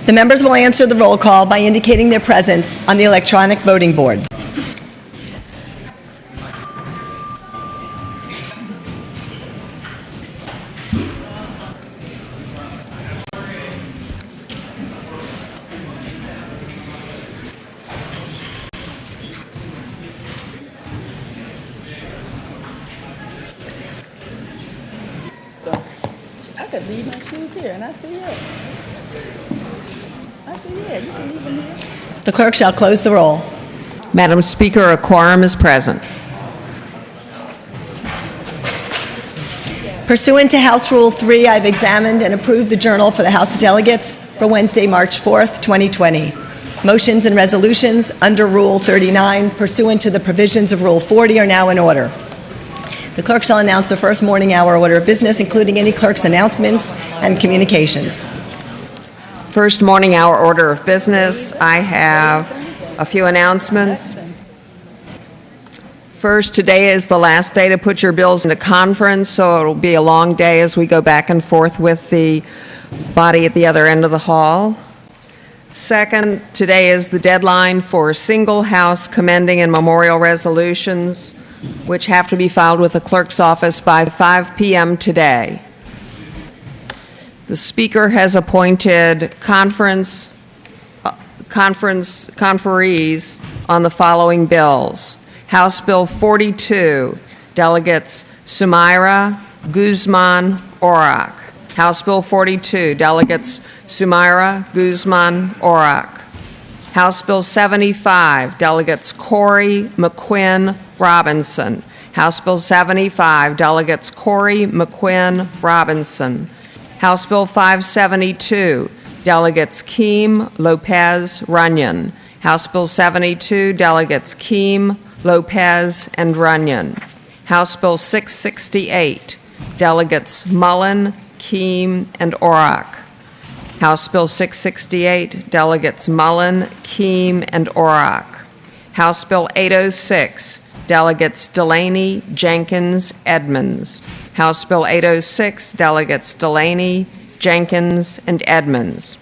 The members will answer the roll call by indicating their presence on the electronic voting board. I could leave my shoes here, and I see it. You can leave them here. The clerk shall close the roll. Madam Speaker, a quorum is present. Pursuant to House Rule 3, I've examined and approved the journal for the House of Delegates for Wednesday, March 4th, 2020. Motions and resolutions under Rule 39 pursuant to the provisions of Rule 40 are now in order. The clerk shall announce the first morning hour order of business, including any clerk's announcements and communications. First morning hour order of business, I have a few announcements. First, today is the last day to put your bills into conference, so it'll be a long day as we go back and forth with the body at the other end of the hall. Second, today is the deadline for single house commending and memorial resolutions, which have to be filed with the clerk's office by 5 p.m. today. The Speaker has appointed conferees on the following bills. House Bill 42, Delegates Sumaira, Guzman, Orac. House Bill 42, Delegates Sumaira, Guzman, Orac. House Bill 75, Delegates Corey, McQuinn, Robinson. House Bill 75, Delegates Corey, McQuinn, Robinson. House Bill 572, Delegates Keem, Lopez, Runyon. House Bill 72, Delegates Keem, Lopez, and Runyon. House Bill 668, Delegates Mullen, Keem, and Orac. House Bill 668, Delegates Mullen, Keem, and Orac. House Bill 806, Delegates Delaney, Jenkins, Edmonds. House Bill 806, Delegates Delaney, Jenkins, and Edmonds.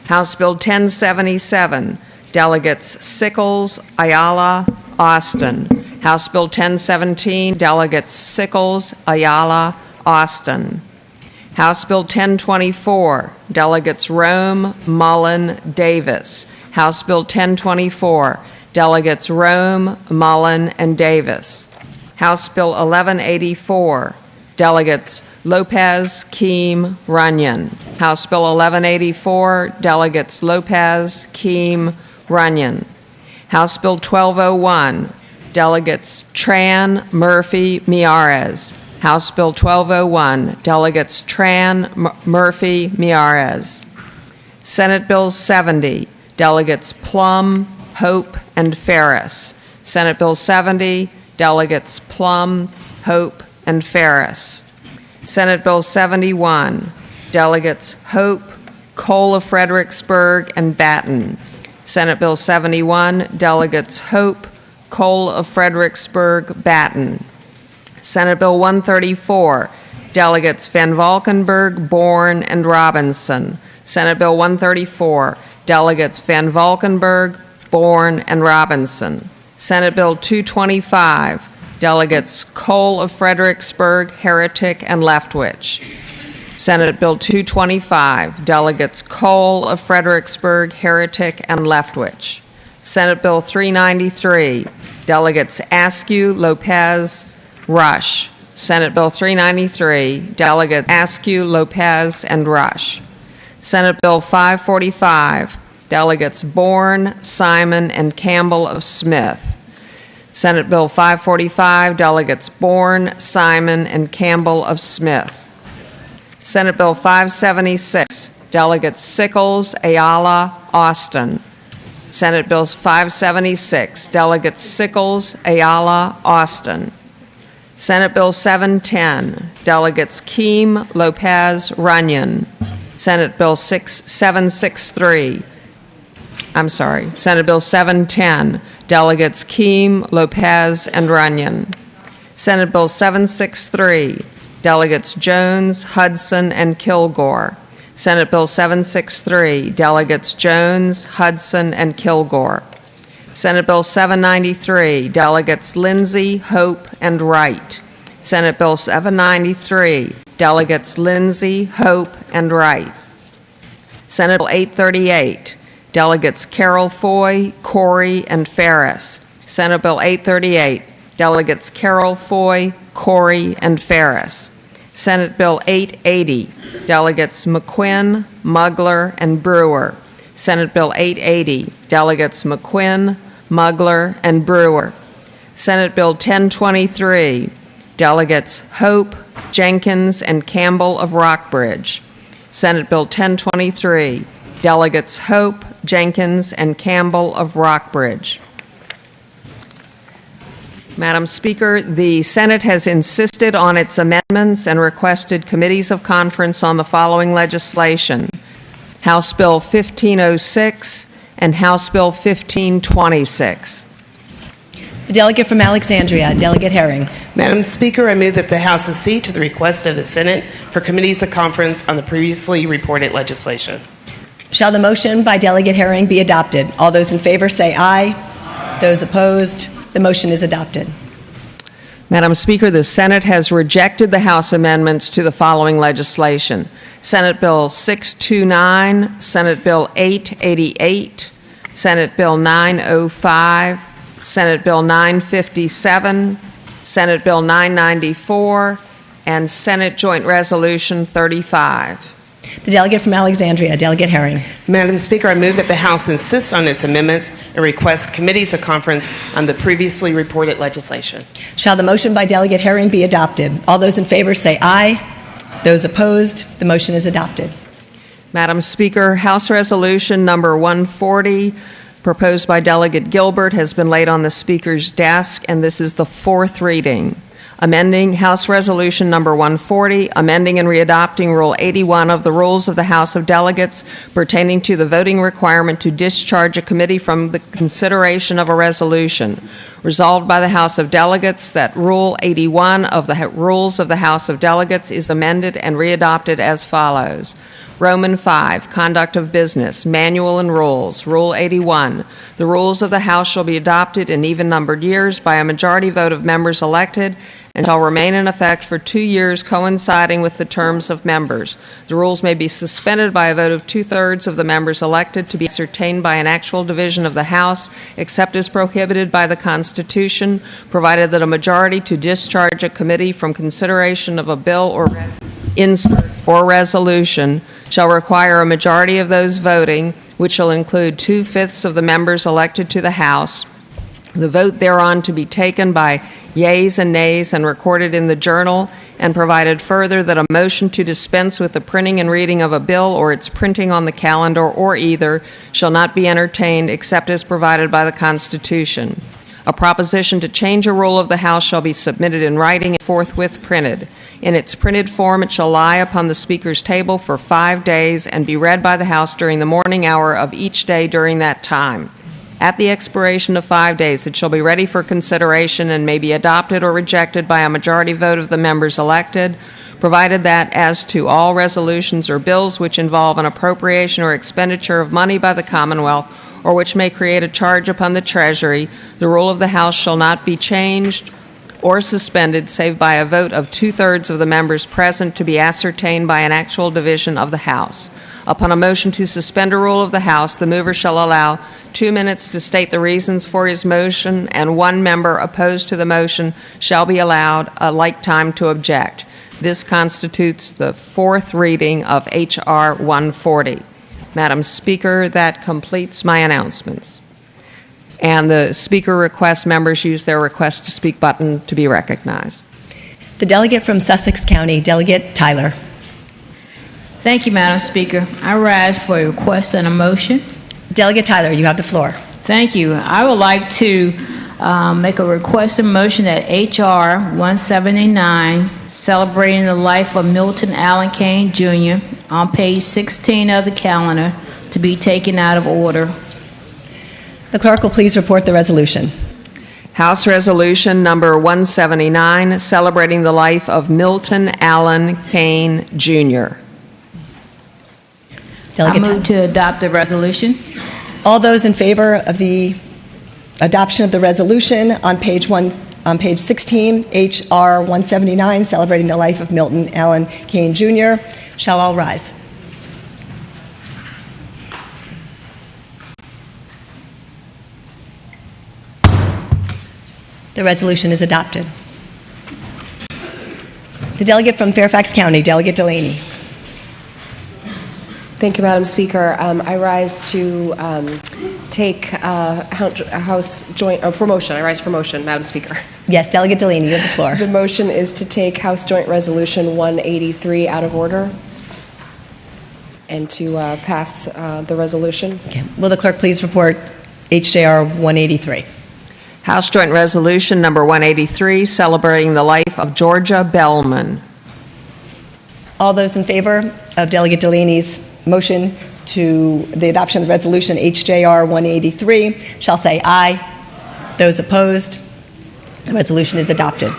House Bill 1077, Delegates Sickles, Ayala, Austin. House Bill 1017, Delegates Sickles, Ayala, Austin. House Bill 1024, Delegates Rome, Mullen, Davis. House Bill 1024, Delegates Rome, Mullen, and Davis. House Bill 1184, Delegates Lopez, Keem, Runyon. House Bill 1184, Delegates Lopez, Keem, Runyon. House Bill 1201, Delegates Tran, Murphy, Miarez. House Bill 1201, Delegates Tran, Murphy, Miarez. Senate Bill 70, Delegates Plum, Hope, and Ferris. Senate Bill 70, Delegates Plum, Hope, and Ferris. Senate Bill 71, Delegates Hope, Cole of Fredericksburg, and Batten. Senate Bill 71, Delegates Hope, Cole of Fredericksburg, Batten. Senate Bill 134, Delegates Van Valkenburg, Bourne, and Robinson. Senate Bill 134, Delegates Van Valkenburg, Bourne, and Robinson. Senate Bill 225, Delegates Cole of Fredericksburg, Heretic, and Leftwich. Senate Bill 225, Delegates Cole of Fredericksburg, Heretic, and Leftwich. Senate Bill 393, Delegates Askew, Lopez, Rush. Senate Bill 393, Delegates Askew, Lopez, and Rush. Senate Bill 545, Delegates Bourne, Simon, and Campbell of Smith. Senate Bill 545, Delegates Bourne, Simon, and Campbell of Smith. Senate Bill 576, Delegates Sickles, Ayala, Austin. Senate Bill 576, Delegates Sickles, Ayala, Austin. Senate Bill 710, Delegates Keem, Lopez, Runyon. Senate Bill 763, Senate Bill 710, Delegates Keem, Lopez, and Runyon. Senate Bill 763, Delegates Jones, Hudson, and Kilgore. Senate Bill 763, Delegates Jones, Hudson, and Kilgore. Senate Bill 793, Delegates Lindsay, Hope, and Wright. Senate Bill 793, Delegates Lindsay, Hope, and Wright. Senate Bill 838, Delegates Carol Foy, Corey, and Ferris. Senate Bill 838, Delegates Carol Foy, Corey, and Ferris. Senate Bill 880, Delegates McQuinn, Mugler, and Brewer. Senate Bill 880, Delegates McQuinn, Mugler, and Brewer. Senate Bill 1023, Delegates Hope, Jenkins, and Campbell of Rockbridge. Senate Bill 1023, Delegates Hope, Jenkins, and Campbell of Rockbridge. Madam Speaker, the Senate has insisted on its amendments and requested committees of conference on the following legislation: House Bill 1506 and House Bill 1526. The delegate from Alexandria, Delegate Herring. Madam Speaker, I move that the House accede to the request of the Senate for committees of conference on the previously reported legislation. Shall the motion by Delegate Herring be adopted? All those in favor say aye. Aye. Those opposed? The motion is adopted. Madam Speaker, the Senate has rejected the House amendments to the following legislation: Senate Bill 629, Senate Bill 888, Senate Bill 905, Senate Bill 957, Senate Bill 994, and Senate Joint Resolution 35. The delegate from Alexandria, Delegate Herring. Madam Speaker, I move that the House insist on its amendments and request committees of conference on the previously reported legislation. Shall the motion by Delegate Herring be adopted? All those in favor say aye. Those opposed? The motion is adopted. Madam Speaker, House Resolution number 140, proposed by Delegate Gilbert, has been laid on the Speaker's desk, and this is the fourth reading. Amending House Resolution number 140, amending and readopting Rule 81 of the Rules of the House of Delegates pertaining to the voting requirement to discharge a committee from the consideration of a resolution. Resolved by the House of Delegates that Rule 81 of the Rules of the House of Delegates is amended and readopted as follows. Roman 5, Conduct of Business, Manual and Rules, Rule 81. The rules of the House shall be adopted in even-numbered years by a majority vote of members elected and shall remain in effect for 2 years coinciding with the terms of members. The rules may be suspended by a vote of 2/3 of the members elected to be ascertained by an actual division of the House, except as prohibited by the Constitution, provided that a majority to discharge a committee from consideration of a bill or insert or resolution shall require a majority of those voting, which shall include 2/5 of the members elected to the House, the vote thereon to be taken by yeas and nays and recorded in the journal, and provided further that a motion to dispense with the printing and reading of a bill or its printing on the calendar or either shall not be entertained except as provided by the Constitution. A proposition to change a rule of the House shall be submitted in writing and forthwith printed. In its printed form, it shall lie upon the Speaker's table for 5 days and be read by the House during the morning hour of each day during that time. At the expiration of 5 days, it shall be ready for consideration and may be adopted or rejected by a majority vote of the members elected, provided that as to all resolutions or bills which involve an appropriation or expenditure of money by the Commonwealth or which may create a charge upon the Treasury, the rule of the House shall not be changed or suspended save by a vote of 2/3 of the members present to be ascertained by an actual division of the House. Upon a motion to suspend a rule of the House, the mover shall allow 2 minutes to state the reasons for his motion, and 1 member opposed to the motion shall be allowed a like time to object. This constitutes the fourth reading of H.R. 140. Madam Speaker, that completes my announcements. And the Speaker requests members use their request to speak button to be recognized. The delegate from Sussex County, Delegate Tyler. Thank you, Madam Speaker. I rise for a request and a motion. Delegate Tyler, you have the floor. Thank you. I would like to make a request and motion that H.R. 179, celebrating the life of Milton Allen Kane, Jr., on page 16 of the calendar, to be taken out of order. The clerk will please report the resolution. House Resolution number 179, celebrating the life of Milton Allen Kane, Jr. I Delegate move to adopt the resolution. All those in favor of the adoption of the resolution on page 16, H.R. 179, celebrating the life of Milton Allen Kane Jr., shall all rise. The resolution is adopted. The delegate from Fairfax County, Delegate Delaney. Thank you, Madam Speaker. I rise to take House joint for motion. I rise for motion, Madam Speaker. Yes, Delegate Delaney, you have the floor. The motion is to take House Joint Resolution 183 out of order and to pass the resolution. Okay. Will the clerk please report HJR 183? House Joint Resolution Number 183, celebrating the life of Georgia Bellman. All those in favor of Delegate Delaney's motion to the adoption of the resolution HJR 183 shall say aye. Those opposed, the resolution is adopted.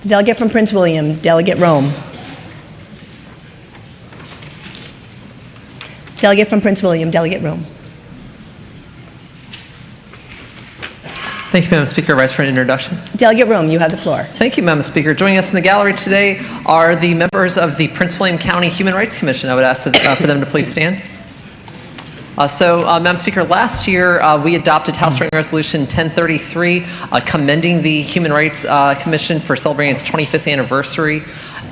The delegate from Prince William, Delegate Rome. Delegate from Prince William, Delegate Rome. Thank you, Madam Speaker. Rise for an introduction. Delegate Rome, you have the floor. Thank you, Madam Speaker. Joining us in the gallery today are the members of the Prince William County Human Rights Commission. I would ask for them to please stand. Madam Speaker, last year we adopted House Joint Resolution 1033, commending the Human Rights Commission for celebrating its 25th anniversary.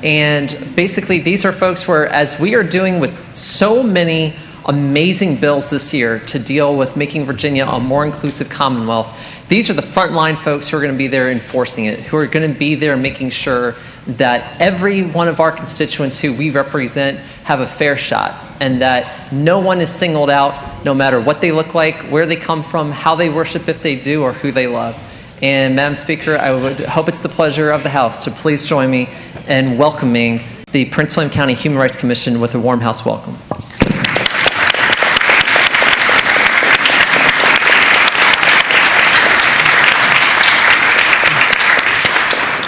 And basically, these are folks where, as we are doing with so many amazing bills this year to deal with making Virginia a more inclusive Commonwealth, these are the frontline folks who are going to be there enforcing it, who are going to be there making sure that every one of our constituents who we represent have a fair shot, and that no one is singled out, no matter what they look like, where they come from, how they worship if they do, or who they love. And Madam Speaker, I would hope it's the pleasure of the House to please join me in welcoming the Prince William County Human Rights Commission with a warm House welcome.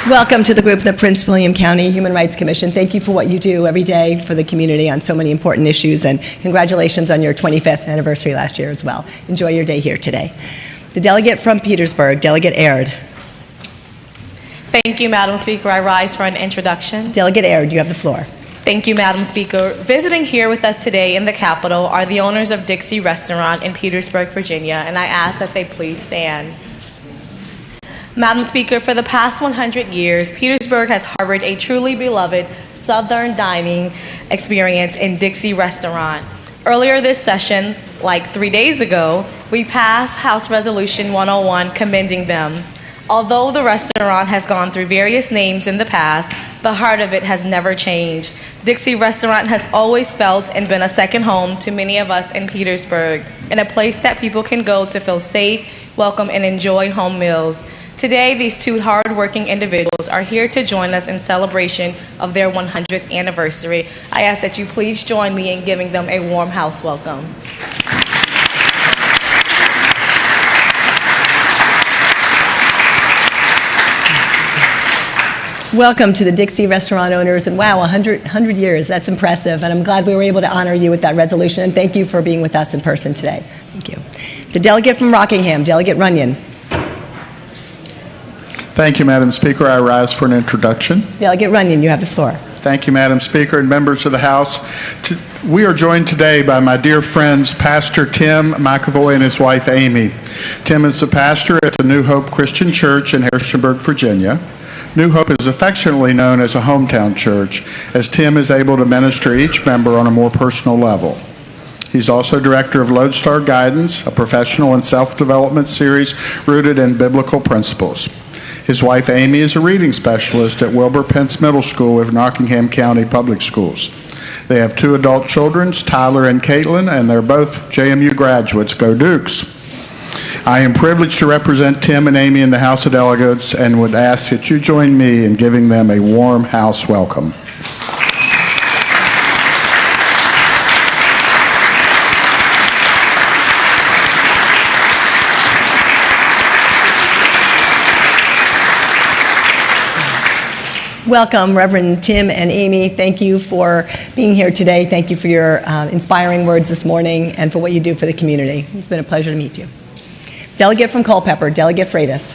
Welcome to the group of the Prince William County Human Rights Commission. Thank you for what you do every day for the community on so many important issues, and congratulations on your 25th anniversary last year as well. Enjoy your day here today. The delegate from Petersburg, Delegate Aird. Thank you, Madam Speaker. I rise for an introduction. Delegate Aird, you have the floor. Thank you, Madam Speaker. Visiting here with us today in the Capitol are the owners of Dixie Restaurant in Petersburg, Virginia, and I ask that they please stand. Madam Speaker, for the past 100 years, Petersburg has harbored a truly beloved Southern dining experience in Dixie Restaurant. Earlier this session, like 3 days ago, we passed House Resolution 101 commending them. Although the restaurant has gone through various names in the past, the heart of it has never changed. Dixie Restaurant has always felt and been a second home to many of us in Petersburg, and a place that people can go to feel safe, welcome, and enjoy home meals. Today, these two hard-working individuals are here to join us in celebration of their 100th anniversary. I ask that you please join me in giving them a warm house welcome. Welcome to the Dixie Restaurant owners, and wow, 100 years, that's impressive, and I'm glad we were able to honor you with that resolution, and thank you for being with us in person today. Thank you. The delegate from Rockingham, Delegate Runyon. Thank you, Madam Speaker. I rise for an introduction. Delegate Runyon, you have the floor. Thank you, Madam Speaker and members of the House. We are joined today by my dear friends, Pastor Tim McAvoy and his wife, Amy. Tim is the pastor at the New Hope Christian Church in Harrisonburg, Virginia. New Hope is affectionately known as a hometown church, as Tim is able to minister each member on a more personal level. He's also director of Lodestar Guidance, a professional and self-development series rooted in biblical principles. His wife, Amy, is a reading specialist at Wilbur Pence Middle School of Rockingham County Public Schools. They have two adult children, Tyler and Caitlin, and they're both JMU graduates. Go Dukes! I am privileged to represent Tim and Amy in the House of Delegates and would ask that you join me in giving them a warm house welcome. Welcome, Reverend Tim and Amy. Thank you for being here today. Thank you for your inspiring words this morning and for what you do for the community. It's been a pleasure to meet you. Delegate from Culpeper, Delegate Freitas.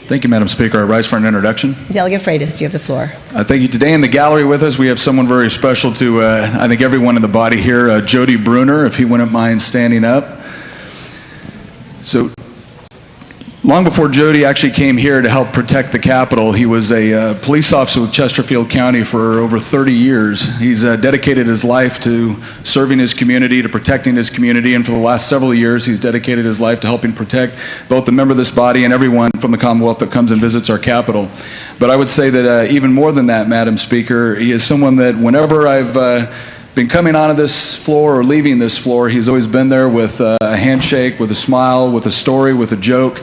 Thank you, Madam Speaker. I rise for an introduction. Delegate Freitas, you have the floor. Thank you. Today in the gallery with us, we have someone very special to, I think, everyone in the body here, Jody Bruner, if he wouldn't mind standing up. So, long before Jody actually came here to help protect the Capitol, he was a police officer with Chesterfield County for over 30 years. He's dedicated his life to serving his community, to protecting his community, and for the last several years, he's dedicated his life to helping protect both the member of this body and everyone from the Commonwealth that comes and visits our Capitol. But I would say that even more than that, Madam Speaker, he is someone that whenever I've been coming onto this floor or leaving this floor, he's always been there with a handshake, with a smile, with a story, with a joke.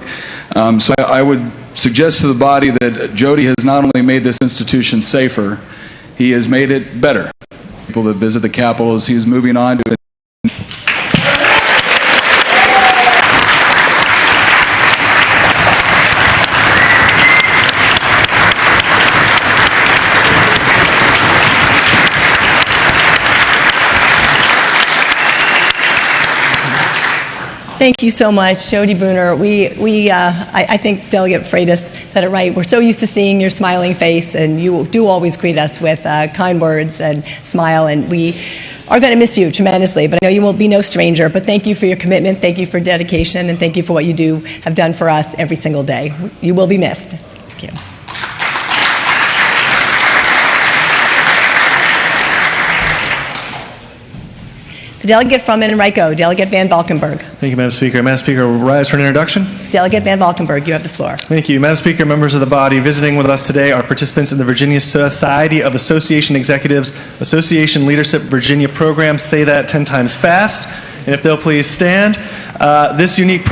So I would suggest to the body that Jody has not only made this institution safer, he has made it better. People that visit the Capitol as he's moving on to Thank you so much, Jody Bruner. I think Delegate Freitas said it right. We're so used to seeing your smiling face, and you do always greet us with kind words and smile, and we are going to miss you tremendously, but I know you will be no stranger. But thank you for your commitment, thank you for dedication, and thank you for what you have done for us every single day. You will be missed. Thank you. The delegate from Enrico, Delegate Van Valkenburg. Thank you, Madam Speaker. Madam Speaker, will rise for an introduction. Delegate Van Valkenburg, you have the floor. Thank you. Madam Speaker, members of the body, visiting with us today are participants in the Virginia Society of Association Executives Association Leadership Virginia program. Say that 10 times fast. And if they'll please stand. This unique